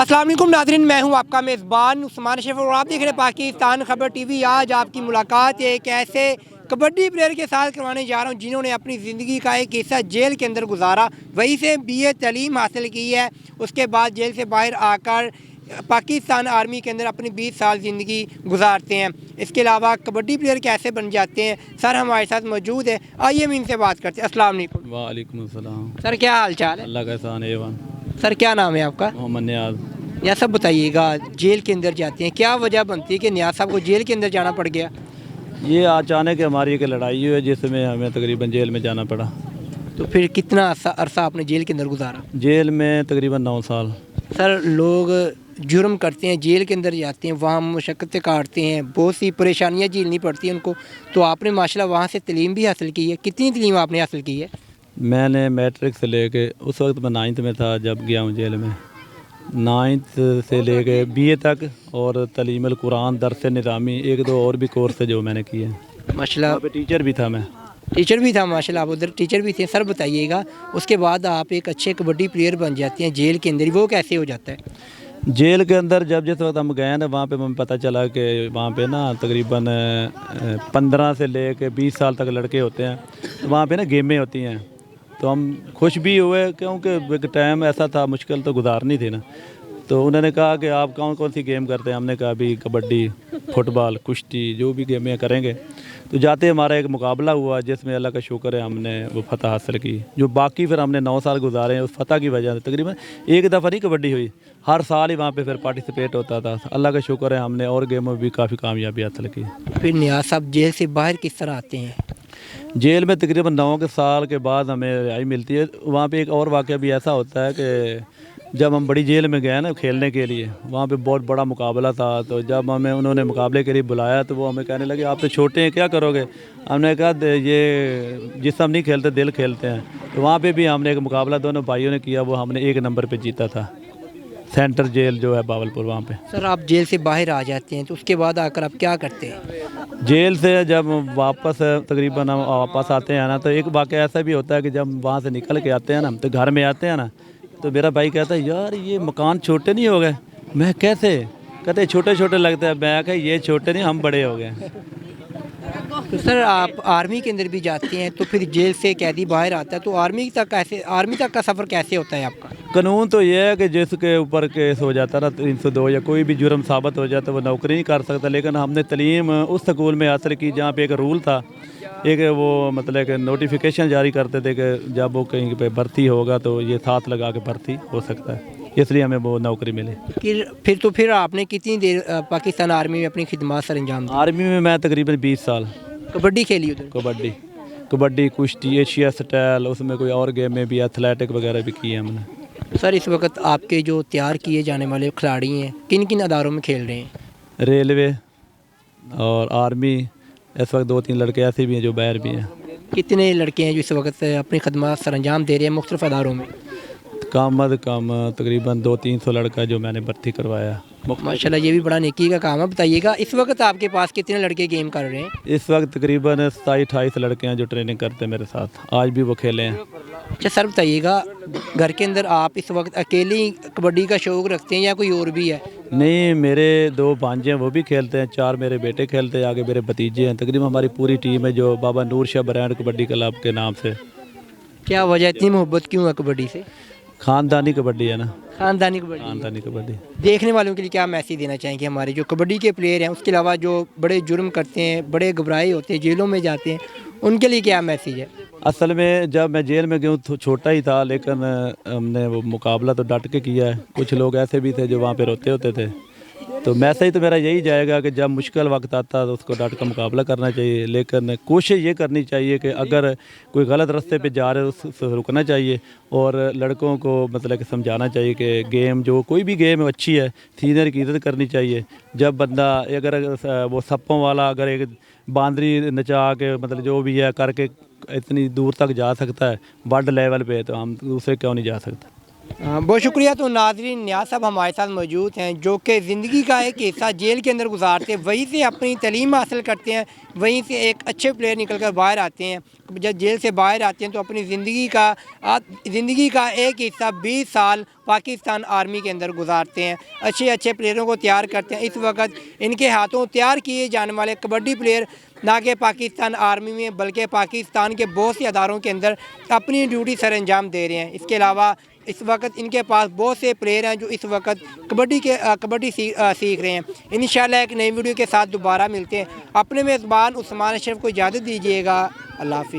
अस्सलाम वालेकुम नाज़रीन, मैं हूं आपका मेज़बान उस्मान शेफ और आप देख रहे हैं पाकिस्तान खबर टीवी। आज आपकी मुलाकात एक ऐसे कबड्डी प्लेयर के साथ करवाने जा रहा हूं जिन्होंने अपनी ज़िंदगी का एक हिस्सा जेल के अंदर गुजारा, वहीं से बीए तालीम हासिल की है। उसके बाद जेल से बाहर आकर पाकिस्तान आर्मी के अंदर अपनी 20 साल ज़िंदगी गुजारते हैं। इसके अलावा कबड्डी प्लेयर कैसे बन जाते हैं, सर हमारे साथ मौजूद है, आइए हम इनसे बात करते हैं। अस्सलाम वालेकुम। वालेकुम अस्सलाम। सर क्या हाल चाल है? अल्लाह का एहसान है एवान। सर क्या नाम है आपका? मोहम्मद नियाज। या सब बताइएगा, जेल के अंदर जाते हैं, क्या वजह बनती है कि नियाज साहब को जेल के अंदर जाना पड़ गया? ये अचानक हमारी एक लड़ाई हुई है जिसमें हमें तकरीबन जेल में जाना पड़ा। तो फिर कितना अरसा आपने जेल के अंदर गुजारा? जेल में तकरीबन 9 साल। सर लोग जुर्म करते हैं, जेल के अंदर जाते हैं, वहाँ मशक्क़तें काटते हैं, बहुत सी परेशानियाँ झेलनी पड़ती हैं उनको। तो आपने माशाल्लाह वहाँ से तालीम भी हासिल की है, कितनी तालीम आपने हासिल की है? मैंने मैट्रिक से लेके उस वक्त मैं 9th में था जब गया हूँ जेल में। 9th से लेके बीए तक और तलीमुल कुरान, दरस निज़ामी, 1-2 और भी कोर्स है जो मैंने किए। माशाल्लाह टीचर भी था मैं। टीचर भी था माशाल्लाह, आप उधर टीचर भी थे। सर बताइएगा, उसके बाद आप एक अच्छे कबड्डी प्लेयर बन जाते हैं जेल के अंदर, वो कैसे हो जाता है? जेल के अंदर जब जिस वक्त हम गए ना वहाँ पे हमें पता चला कि वहाँ पे ना तकरीबन 15 से लेके 20 साल तक लड़के होते हैं। तो वहाँ पे ना गेमें होती हैं, तो हम खुश भी हुए क्योंकि एक टाइम ऐसा था मुश्किल तो गुजारनी थी ना। तो उन्होंने कहा कि आप कौन कौन सी गेम करते हैं? हमने कहा अभी कबड्डी, फुटबॉल, कुश्ती, जो भी गेमें करेंगे। तो जाते हमारा एक मुकाबला हुआ जिसमें अल्लाह का शुक्र है हमने वो फ़तह हासिल की। जो बाकी फिर हमने 9 साल गुजारे हैं उस फ़तह की वजह से तकरीबन एक दफ़ा नहीं कबड्डी हुई, हर साल ही वहाँ पे फिर पार्टिसिपेट होता था। अल्लाह का शुक्र है हमने और गेमों में भी काफ़ी कामयाबी हासिल की। फिर नियाज साहब जेल से बाहर किस तरह आते हैं? जेल में तकरीबन 9 साल के बाद हमें रिहाई मिलती है। वहाँ पे एक और वाक़या भी ऐसा होता है कि जब हम बड़ी जेल में गए ना खेलने के लिए, वहाँ पे बहुत बड़ा मुकाबला था। तो जब हमें उन्होंने मुकाबले के लिए बुलाया तो वो हमें कहने लगे आप तो छोटे हैं, क्या करोगे? हमने कहा ये जिस्म नहीं खेलते, दिल खेलते हैं। तो वहाँ पे भी हमने एक मुकाबला दोनों भाइयों ने किया, वो हमने 1 नंबर पे जीता था। सेंटर जेल जो है बावलपुर, वहाँ पे। सर आप जेल से बाहर आ जाते हैं, तो उसके बाद आकर आप क्या करते हैं? जेल से जब वापस तकरीबन हम वापस आते हैं ना, तो एक वाक़या ऐसा भी होता है कि जब वहाँ से निकल के आते हैं ना, तो घर में आते हैं ना, तो मेरा भाई कहता है यार ये मकान छोटे नहीं हो गए? मैं कैसे? कहते छोटे छोटे लगते हैं। मैं कहा ये छोटे नहीं, हम बड़े हो गए। तो सर आप आर्मी के अंदर भी जाते हैं, तो फिर जेल से कैदी बाहर आता है, तो आर्मी तक का सफ़र कैसे होता है आपका? कानून तो ये है कि जिसके ऊपर केस हो जाता है ना 302 या कोई भी जुर्म साबित हो जाता है वो नौकरी नहीं कर सकता। लेकिन हमने तालीम उस स्कूल में हासिल की जहाँ पे एक रूल था, एक वो मतलब कि नोटिफिकेशन जारी करते थे कि जब वो कहीं पे भर्ती होगा तो ये साथ लगा के भर्ती हो सकता है, इसलिए हमें वो नौकरी मिली। फिर आपने कितनी देर पाकिस्तान आर्मी में अपनी खिदमत सर अंजाम दी? आर्मी में मैं तकरीबन 20 साल कबड्डी खेली उधर? कबड्डी, कुश्ती, एशिया स्टाइल, उसमें कोई और गेम में भी एथलेटिक वगैरह भी की है हमने। सर इस वक्त आपके जो तैयार किए जाने वाले खिलाड़ी हैं किन किन अदारों में खेल रहे हैं? रेलवे और आर्मी, इस वक्त 2-3 लड़के ऐसे भी हैं जो बाहर भी हैं। कितने लड़के हैं जो इस वक्त अपनी खदमात सर अंजाम दे रहे हैं मुख्तलिफ अदारों में? कम अद कम तकरीबन 200-300 लड़का जो मैंने भर्ती करवाया। माशाल्लाह ये भी बड़ा नेकी का काम है। बताइएगा इस वक्त आपके पास कितने लड़के गेम कर रहे हैं? इस वक्त तकरीबन 27-28 लड़के हैं जो ट्रेनिंग करते हैं मेरे साथ, आज भी वो खेले हैं। अच्छा सर बताइएगा, घर के अंदर आप इस वक्त अकेली कबड्डी का शौक़ रखते हैं या कोई और भी है? नहीं, मेरे 2 भांजे हैं वो भी खेलते हैं, 4 मेरे बेटे खेलते हैं, आगे मेरे भतीजे हैं। तकरीबन हमारी पूरी टीम है जो बाबा नूर शाह ब्रांड कबड्डी क्लब के नाम से। क्या वजह, इतनी मोहब्बत क्यों है कबड्डी से? ख़ानदानी कबड्डी है ना, खानदानी ख़ानदानी कबड्डी। देखने वालों के लिए क्या मैसेज देना चाहेंगे? हमारे जो कबड्डी के प्लेयर हैं, उसके अलावा जो बड़े जुर्म करते हैं, बड़े घबराए होते हैं, जेलों में जाते हैं, उनके लिए क्या मैसेज है? असल में जब मैं जेल में गया हूँ छोटा ही था, लेकिन हमने वो मुकाबला तो डट के किया है। कुछ लोग ऐसे भी थे जो वहाँ पे रोते होते थे। तो मैसेज तो मेरा यही जाएगा कि जब मुश्किल वक्त आता है तो उसको डट कर मुकाबला करना चाहिए। लेकिन कोशिश ये करनी चाहिए कि अगर कोई गलत रास्ते पे जा रहे है तो उससे रुकना चाहिए और लड़कों को मतलब कि समझाना चाहिए कि गेम जो कोई भी गेम अच्छी है, सीनियर की इज़्ज़त करनी चाहिए। जब बंदा अगर वो सप्पों वाला अगर एक बांदरी नचा के मतलब जो भी है करके इतनी दूर तक जा सकता है वर्ल्ड लेवल पे, तो हम दूसरे क्यों नहीं जा सकते? बहुत शुक्रिया। तो नाज़रीन नियाज साहब हमारे साथ मौजूद हैं जो कि ज़िंदगी का एक हिस्सा जेल के अंदर गुजारते हैं, वहीं से अपनी तालीम हासिल करते हैं, वहीं से एक अच्छे प्लेयर निकल कर बाहर आते हैं। جب جیل سے باہر آتے ہیں تو اپنی زندگی کا ایک حصہ 20 سال پاکستان آرمی کے اندر گزارتے ہیں، اچھے اچھے پلیئروں کو تیار کرتے ہیں۔ اس وقت ان کے ہاتھوں تیار کیے جانے والے کبڈی پلیئر نہ کہ پاکستان آرمی میں بلکہ پاکستان کے بہت سے اداروں کے اندر اپنی ڈیوٹی سر انجام دے رہے ہیں۔ اس کے علاوہ اس وقت ان کے پاس بہت سے پلیئر ہیں جو اس وقت کبڈی سیکھ رہے ہیں۔ انشاءاللہ ایک نئی ویڈیو کے ساتھ دوبارہ ملتے ہیں۔ اپنے میزبان عثمان اشرف کو اجازت دیجیے گا۔ اللہ حافظ۔